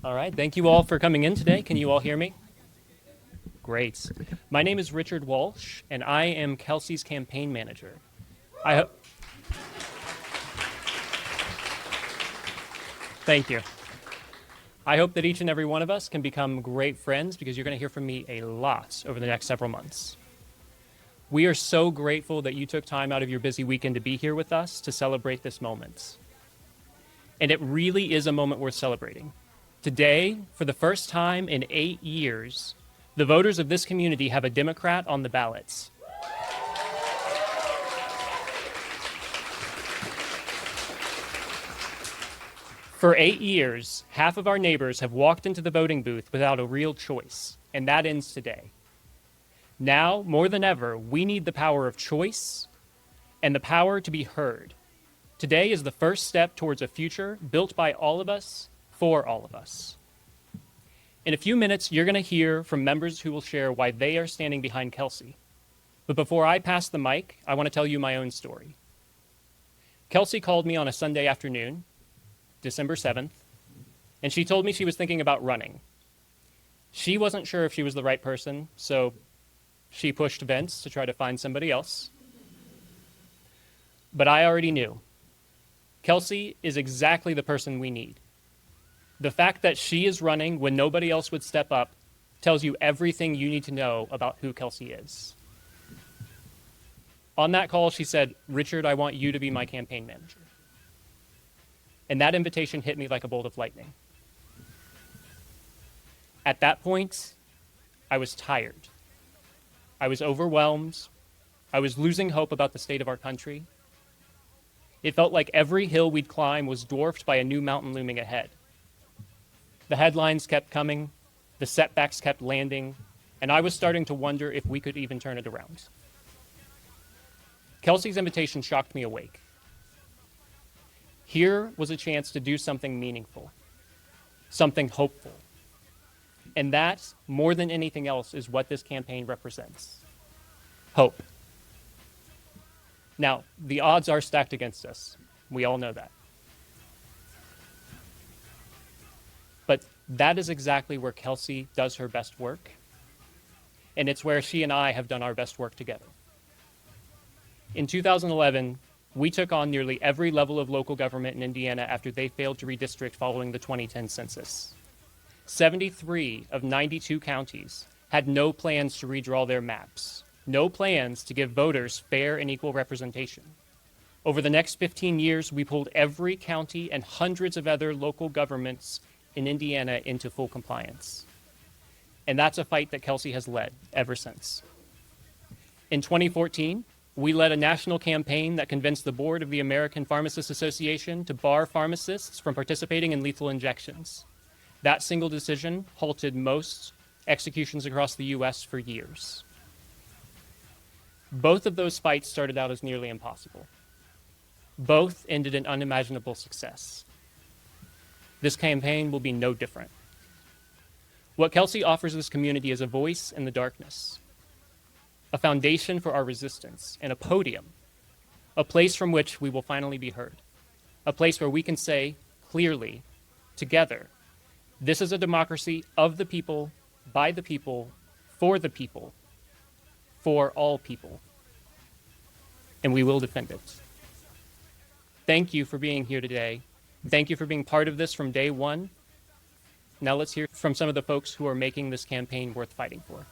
All right, thank you all for coming in today. Can you all hear me? Great. My name is Richard Walsh, and I am Kelsey's campaign manager. Thank you. I hope that each and every one of us can become great friends because you're going to hear from me a lot over the next several months. We are so grateful that you took time out of your busy weekend to be here with us to celebrate this moment. And it really is a moment worth celebrating. Today, for the first time in 8 years, the voters of this community have a Democrat on the ballots. For 8 years, half of our neighbors have walked into the voting booth without a real choice, and that ends today. Now, more than ever, we need the power of choice and the power to be heard. Today is the first step towards a future built by all of us, for all of us. In a few minutes, you're going to hear from members who will share why they are standing behind Kelsey. But before I pass the mic, I want to tell you my own story. Kelsey called me on a Sunday afternoon, December 7th, and she told me she was thinking about running. She wasn't sure if she was the right person, so she pushed Vince to try to find somebody else. But I already knew. Kelsey is exactly the person we need. The fact that she is running when nobody else would step up tells you everything you need to know about who Kelsey is. On that call, she said, "Richard, I want you to be my campaign manager." And that invitation hit me like a bolt of lightning. At that point, I was tired. I was overwhelmed. I was losing hope about the state of our country. It felt like every hill we'd climb was dwarfed by a new mountain looming ahead. The headlines kept coming, the setbacks kept landing, and I was starting to wonder if we could even turn it around. Kelsey's invitation shocked me awake. Here was a chance to do something meaningful, something hopeful. And that, more than anything else, is what this campaign represents. Hope. Now, the odds are stacked against us. We all know that. But that is exactly where Kelsey does her best work, and it's where she and I have done our best work together. In 2011, we took on nearly every level of local government in Indiana after they failed to redistrict following the 2010 census. 73 of 92 counties had no plans to redraw their maps, no plans to give voters fair and equal representation. Over the next 15 years, we pulled every county and hundreds of other local governments in Indiana into full compliance. And that's a fight that Kelsey has led ever since. In 2014, we led a national campaign that convinced the board of the American Pharmacists Association to bar pharmacists from participating in lethal injections. That single decision halted most executions across the U.S. for years. Both of those fights started out as nearly impossible. Both ended in unimaginable success. This campaign will be no different. What Kelsey offers this community is a voice in the darkness, a foundation for our resistance, and a podium, a place from which we will finally be heard, a place where we can say clearly, together, this is a democracy of the people, by the people, for all people, and we will defend it. Thank you for being here today. Thank you for being part of this from day one. Now let's hear from some of the folks who are making this campaign worth fighting for.